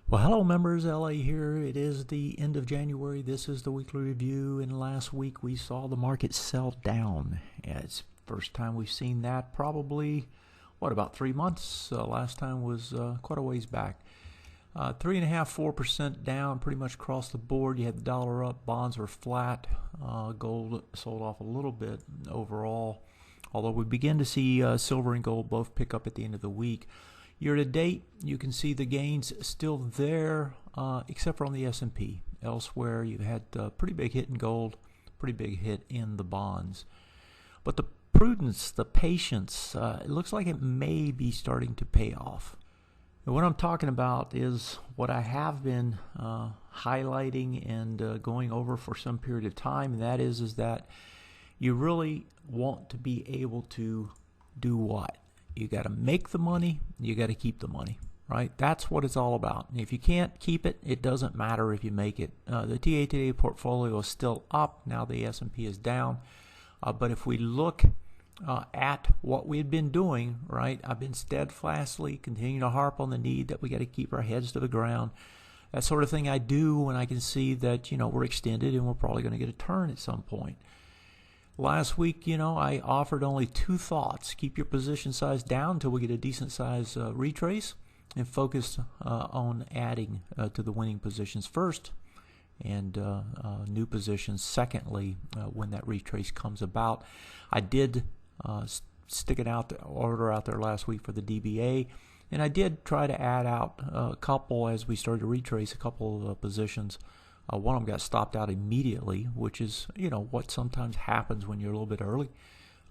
Well, hello members, LA here. It is the end of January. This is the weekly review, and last week we saw the market sell down. It's the first time we've seen that probably, about 3 months? Last time was quite a ways back. 3.5%, 4% down pretty much across the board. You had the dollar up, bonds were flat, gold sold off a little bit overall, although we begin to see silver and gold both pick up at the end of the week. Year to date, you can see the gains still there, except for on the S&P. Elsewhere, you had a pretty big hit in gold, pretty big hit in the bonds. But the prudence, the patience, it looks like it may be starting to pay off. And what I'm talking about is what I have been highlighting and going over for some period of time, and that is that you really want to be able to do what? You got to make the money, you got to keep the money, right? That's what it's all about. And if you can't keep it, it doesn't matter if you make it. The TA Today portfolio is still up. Now the S&P is down. But if we look at what we've been doing, right, I've been steadfastly continuing to harp on the need that we got to keep our heads to the ground. That sort of thing I do when I can see that, we're extended and we're probably going to get a turn at some point. Last week, I offered only 2 thoughts. Keep your position size down until we get a decent size retrace, and focus on adding to the winning positions first, and new positions secondly when that retrace comes about. I did stick it out, the order out there last week for the DBA, and I did try to add out a couple as we started to retrace a couple of positions. One of them got stopped out immediately, which is, what sometimes happens when you're a little bit early.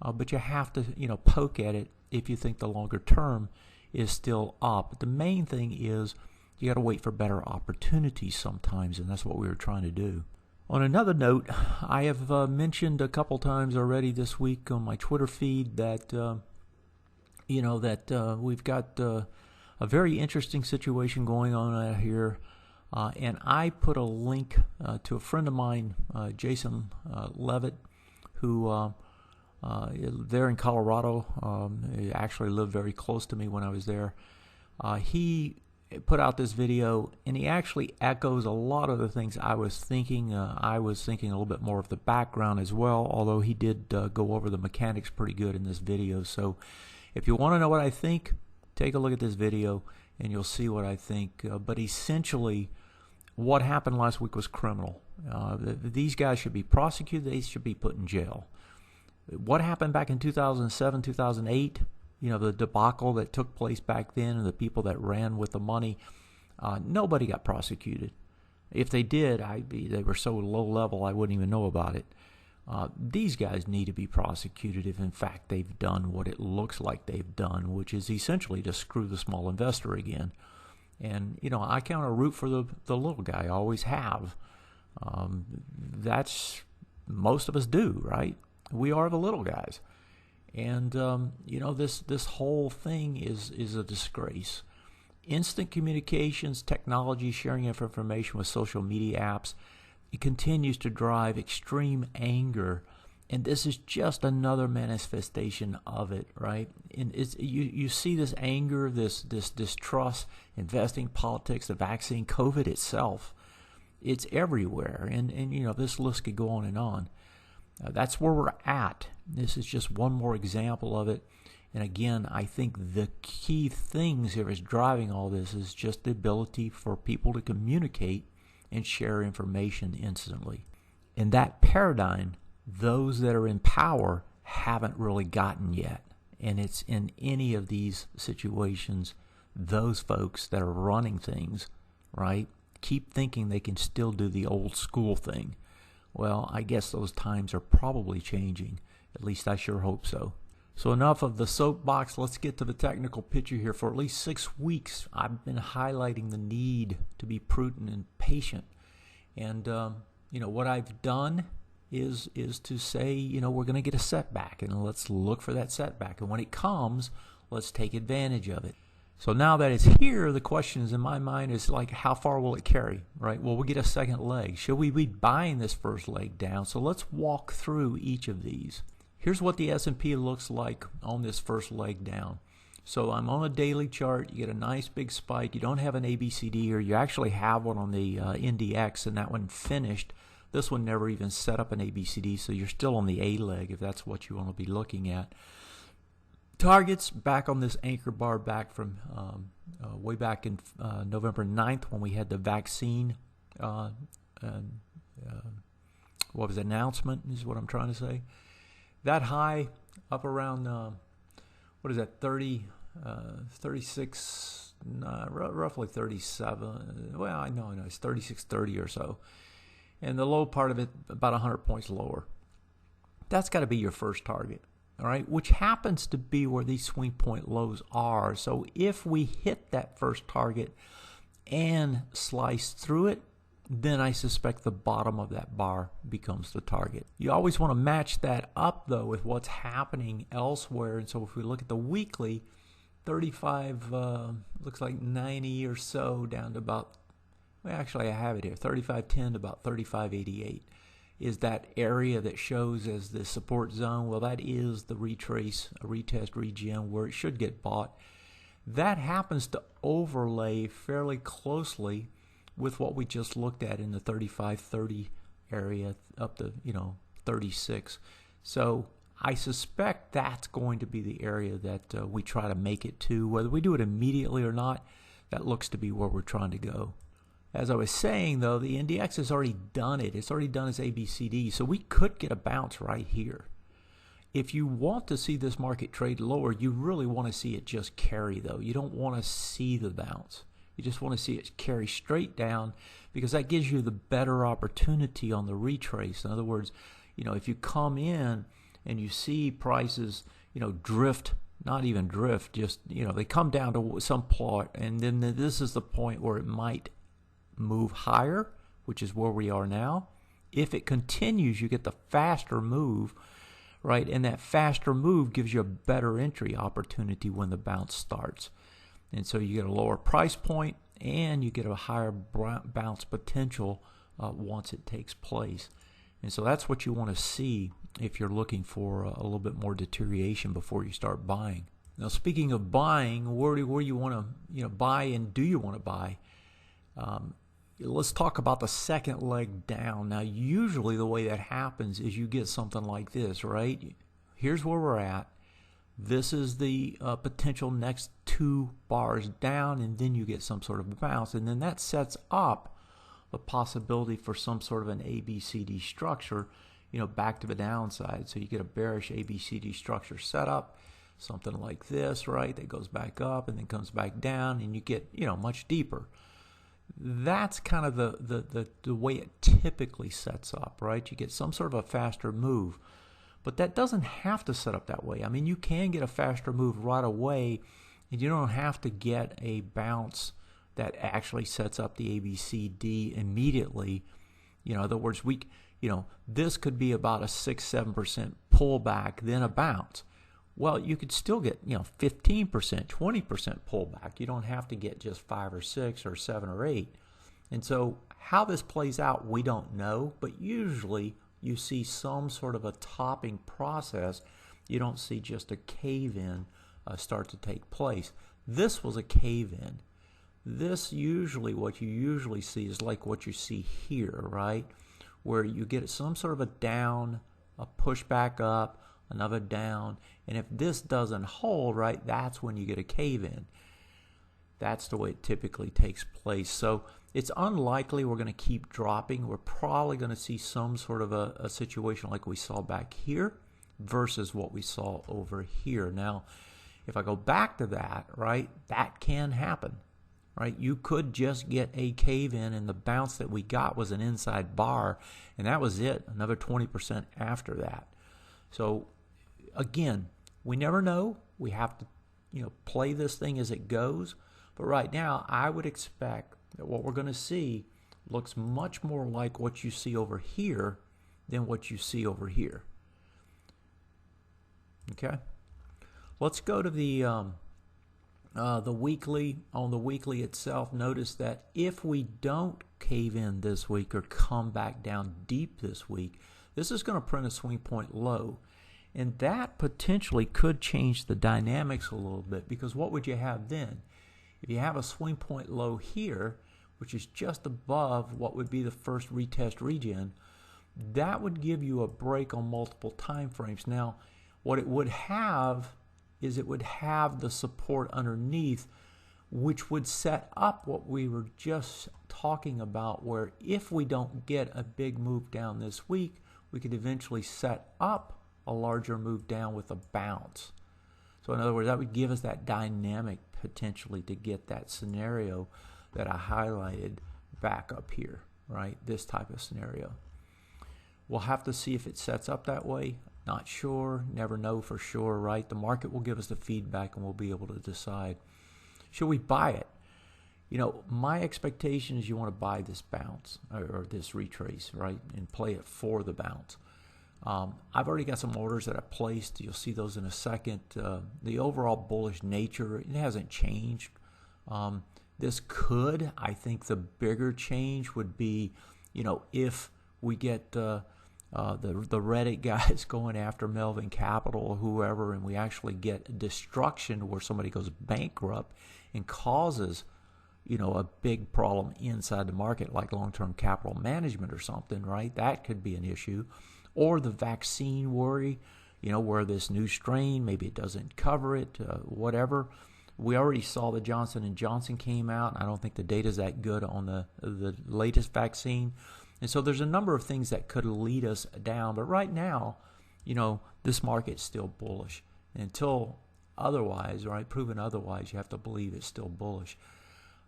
But you have to, poke at it if you think the longer term is still up. But the main thing is you got to wait for better opportunities sometimes, and that's what we were trying to do. On another note, I have mentioned a couple times already this week on my Twitter feed that, we've got a very interesting situation going on out here. And I put a link to a friend of mine, Jason Levitt, who there in Colorado, he actually lived very close to me when I was there. He put out this video, and he actually echoes a lot of the things I was thinking. I was thinking a little bit more of the background as well, although he did go over the mechanics pretty good in this video. So if you want to know what I think, take a look at this video and you'll see what I think. But essentially, what happened last week was criminal. These guys should be prosecuted. They should be put in jail. What happened back in 2007, 2008, the debacle that took place back then and the people that ran with the money, nobody got prosecuted. If they did, they were so low level I wouldn't even know about it. These guys need to be prosecuted if in fact they've done what it looks like they've done, which is essentially to screw the small investor again. And, I kind of root for the little guy. I always have. That's, most of us do, right? We are the little guys. And, this whole thing is a disgrace. Instant communications, technology, sharing of information with social media apps, it continues to drive extreme anger, and this is just another manifestation of it, right? And you see this anger, this distrust, investing, politics, the vaccine, COVID itself. It's everywhere, and this list could go on and on. That's where we're at. This is just one more example of it. And again, I think the key things here is driving all this is just the ability for people to communicate and share information instantly. In that paradigm, those that are in power haven't really gotten yet. And it's in any of these situations, those folks that are running things, right, keep thinking they can still do the old school thing. Well, I guess those times are probably changing. At least I sure hope so. So enough of the soapbox. Let's get to the technical picture here. For at least 6 weeks, I've been highlighting the need to be prudent and patient. And, what I've done is to say, we're going to get a setback, and let's look for that setback. And when it comes, let's take advantage of it. So now that it's here, the question is in my mind is like, how far will it carry, right? Well, we'll get a second leg. Should we be buying this first leg down? So let's walk through each of these. Here's what the S&P looks like on this first leg down. So I'm on a daily chart. You get a nice big spike. You don't have an ABCD, or you actually have one on the NDX, and that one finished. This one never even set up an ABCD, so you're still on the A leg if that's what you want to be looking at. Targets back on this anchor bar back from way back in November 9th when we had the vaccine what was it, announcement is what I'm trying to say. That high up around what is that, 36, roughly 37. Well, I know it's 36.30 or so, and the low part of it about 100 points lower. That's got to be your first target, all right, which happens to be where these swing point lows are. So if we hit that first target and slice through it, then I suspect the bottom of that bar becomes the target. You always want to match that up, though, with what's happening elsewhere. And so if we look at the weekly, 35 looks like 90 or so down to about, well, actually I have it here, 35.10 to about 35.88 is that area that shows as the support zone. Well, that is the retrace, a retest regen where it should get bought. That happens to overlay fairly closely with what we just looked at in the 35.30 area up to 36. So I suspect that's going to be the area that we try to make it to. Whether we do it immediately or not, that looks to be where we're trying to go. As I was saying, though, the NDX has already done it. It's already done its ABCD, so we could get a bounce right here. If you want to see this market trade lower, you really want to see it just carry, though. You don't want to see the bounce. You just want to see it carry straight down, because that gives you the better opportunity on the retrace. In other words, if you come in and you see prices, drift, not even drift, just, they come down to some plot, and then this is the point where it might move higher, which is where we are now. If it continues, you get the faster move, right? And that faster move gives you a better entry opportunity when the bounce starts. And so you get a lower price point and you get a higher bounce potential once it takes place. And so that's what you want to see if you're looking for a little bit more deterioration before you start buying. Now, speaking of buying, where you want to buy, and do you want to buy? Let's talk about the second leg down. Now, usually the way that happens is you get something like this, right? Here's where we're at. This is the potential next two bars down, and then you get some sort of bounce, and then that sets up the possibility for some sort of an ABCD structure, back to the downside. So you get a bearish ABCD structure set up, something like this, right? That goes back up and then comes back down, and you get much deeper. That's kind of the way it typically sets up, right? You get some sort of a faster move. But that doesn't have to set up that way. I mean, you can get a faster move right away, and you don't have to get a bounce that actually sets up the ABCD immediately. In other words, this could be about a 6-7% pullback, then a bounce. Well, you could still get 15%, 20% pullback. You don't have to get just 5 or 6 or 7 or 8. And so how this plays out, we don't know, but usually you see some sort of a topping process. You don't see just a cave-in start to take place. This was a cave-in. This usually, what you usually see is like what you see here, right? Where you get some sort of a down, a push back up, another down, and if this doesn't hold, right, that's when you get a cave-in. That's the way it typically takes place. So it's unlikely we're going to keep dropping. We're probably going to see some sort of a situation like we saw back here versus what we saw over here. Now, if I go back to that, right, that can happen, right? You could just get a cave-in, and the bounce that we got was an inside bar, and that was it, another 20% after that. So, again, we never know. We have to, play this thing as it goes. But right now, I would expect that what we're going to see looks much more like what you see over here than what you see over here. Okay? Let's go to the weekly. On the weekly itself, notice that if we don't cave in this week or come back down deep this week, this is going to print a swing point low. And that potentially could change the dynamics a little bit, because what would you have then? If you have a swing point low here, which is just above what would be the first retest regen, that would give you a break on multiple time frames. Now, what it would have is it would have the support underneath, which would set up what we were just talking about, where if we don't get a big move down this week, we could eventually set up a larger move down with a bounce. So in other words, that would give us that dynamic potentially to get that scenario that I highlighted back up here, right? This type of scenario. We'll have to see if it sets up that way. Not sure, never know for sure, right? The market will give us the feedback and we'll be able to decide. Should we buy it? You know, my expectation is you want to buy this bounce or this retrace, right? And play it for the bounce. I've already got some orders that I placed. You'll see those in a second. The overall bullish nature, it hasn't changed. This could, I think the bigger change would be, you know, if we get the Reddit guys going after Melvin Capital or whoever, and we actually get destruction where somebody goes bankrupt and causes, you know, a big problem inside the market, like long-term capital management or something, right? That could be an issue. Or the vaccine worry, you know, where this new strain, maybe it doesn't cover it, whatever. We already saw the Johnson & Johnson came out. I don't think the data is that good on the latest vaccine. And so there's a number of things that could lead us down. But right now, you know, this market's still bullish. Until otherwise, right, proven otherwise, you have to believe it's still bullish.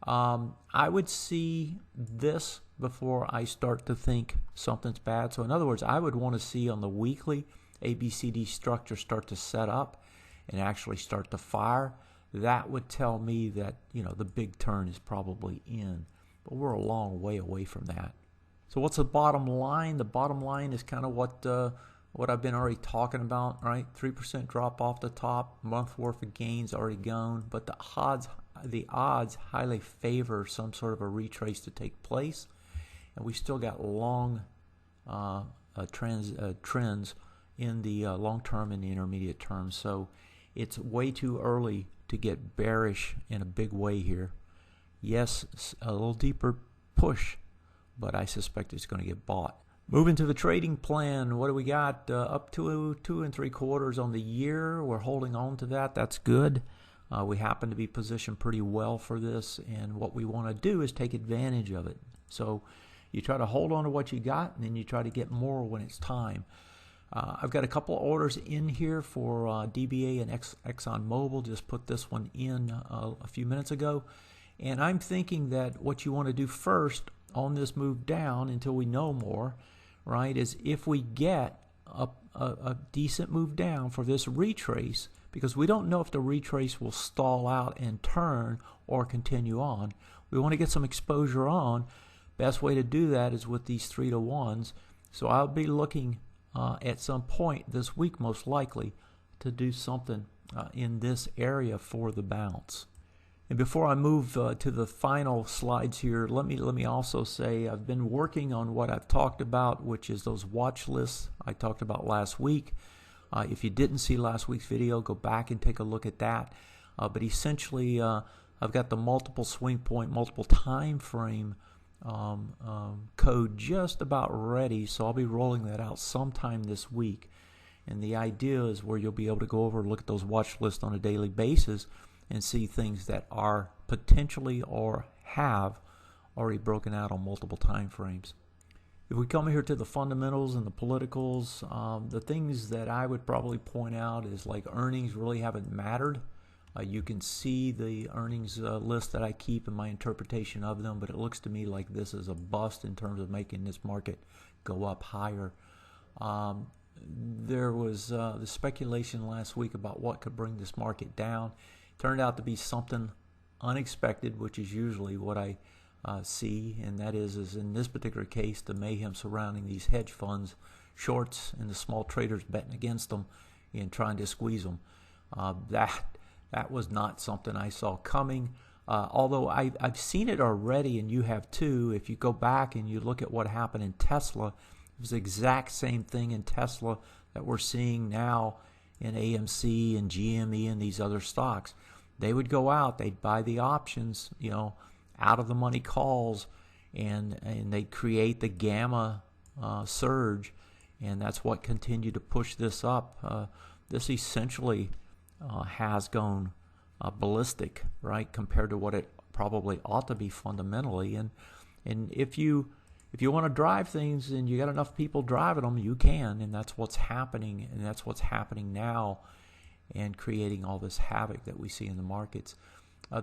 I would see this before I start to think something's bad. So in other words, I would want to see on the weekly ABCD structure start to set up and actually start to fire. That would tell me that, you know, the big turn is probably in. But we're a long way away from that. So what's the bottom line? The bottom line is kind of what I've been already talking about, right? 3% drop off the top, month worth of gains already gone, but the odds highly favor some sort of a retrace to take place, and we still got long trends in the long term and the intermediate term. So it's way too early to get bearish in a big way here. Yes, a little deeper push, but I suspect it's going to get bought. Moving to the trading plan, what do we got? Up to 2 3/4 on the year. We're holding on to that. That's good. We happen to be positioned pretty well for this, and what we want to do is take advantage of it. So you try to hold on to what you got, and then you try to get more when it's time. I've got a couple orders in here for DBA and ExxonMobil. Just put this one in a few minutes ago. And I'm thinking that what you want to do first on this move down until we know more, right, is if we get a decent move down for this retrace, because we don't know if the retrace will stall out and turn or continue on. We want to get some exposure on. Best way to do that is with these 3-to-1s. So I'll be looking at some point this week, most likely, to do something in this area for the bounce. And before I move to the final slides here, let me also say I've been working on what I've talked about, which is those watch lists I talked about last week. If you didn't see last week's video, go back and take a look at that. But essentially, I've got the multiple swing point, multiple time frame code just about ready, so I'll be rolling that out sometime this week. And the idea is where you'll be able to go over and look at those watch lists on a daily basis and see things that are potentially or have already broken out on multiple time frames. If we come here to the fundamentals and the politicals, the things that I would probably point out is like earnings really haven't mattered. You can see the earnings list that I keep in my interpretation of them, but it looks to me like this is a bust in terms of making this market go up higher. There was the speculation last week about what could bring this market down. Turned out to be something unexpected, which is usually what I see, and that is in this particular case, the mayhem surrounding these hedge funds, shorts, and the small traders betting against them and trying to squeeze them. That was not something I saw coming, although I've seen it already, and you have too. If you go back and you look at what happened in Tesla, It was the exact same thing in Tesla that we're seeing now in AMC and GME and these other stocks. They would go out, they'd buy the options, out of the money calls, and they'd create the gamma surge, and that's what continued to push this up. This essentially has gone ballistic, right, compared to what it probably ought to be fundamentally. And if you want to drive things and you got enough people driving them, you can, and that's what's happening, and that's what's happening now, and creating all this havoc that we see in the markets.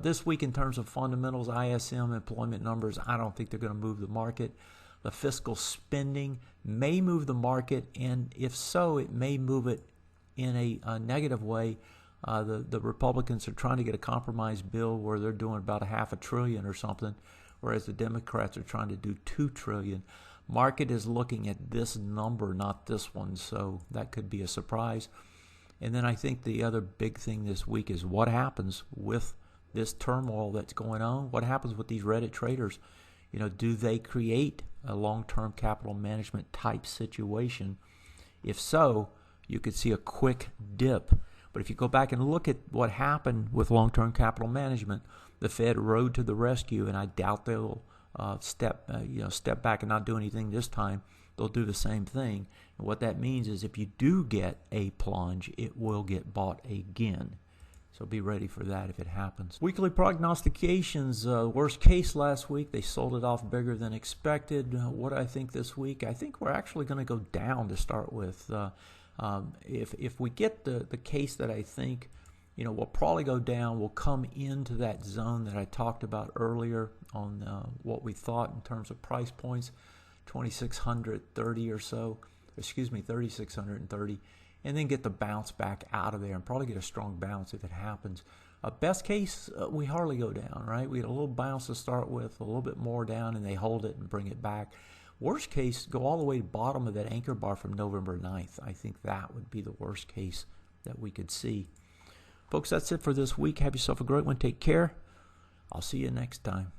This week, in terms of fundamentals, ISM employment numbers, I don't think they're going to move the market. The fiscal spending may move the market, and if so, it may move it in a negative way. The Republicans are trying to get a compromise bill where they're doing about $500 billion or something, whereas the Democrats are trying to do $2 trillion. Market is looking at this number, not this one, so that could be a surprise. And then I think the other big thing this week is what happens with this turmoil that's going on. What happens with these Reddit traders? Do they create a long-term capital management type situation? If so, you could see a quick dip. But if you go back and look at what happened with long-term capital management, the Fed rode to the rescue, and I doubt they'll step back and not do anything this time. They'll do the same thing. And what that means is if you do get a plunge, it will get bought again. So be ready for that if it happens. Weekly prognostications, worst case last week. They sold it off bigger than expected. What do I think this week? I think we're actually going to go down to start with. If we get the case that I think, we'll probably go down, we'll come into that zone that I talked about earlier on what we thought in terms of price points, 2,630 or so, 3,630, and then get the bounce back out of there and probably get a strong bounce if it happens. Best case, we hardly go down, right? We had a little bounce to start with, a little bit more down, and they hold it and bring it back. Worst case, go all the way to the bottom of that anchor bar from November 9th. I think that would be the worst case that we could see. Folks, that's it for this week. Have yourself a great one. Take care. I'll see you next time.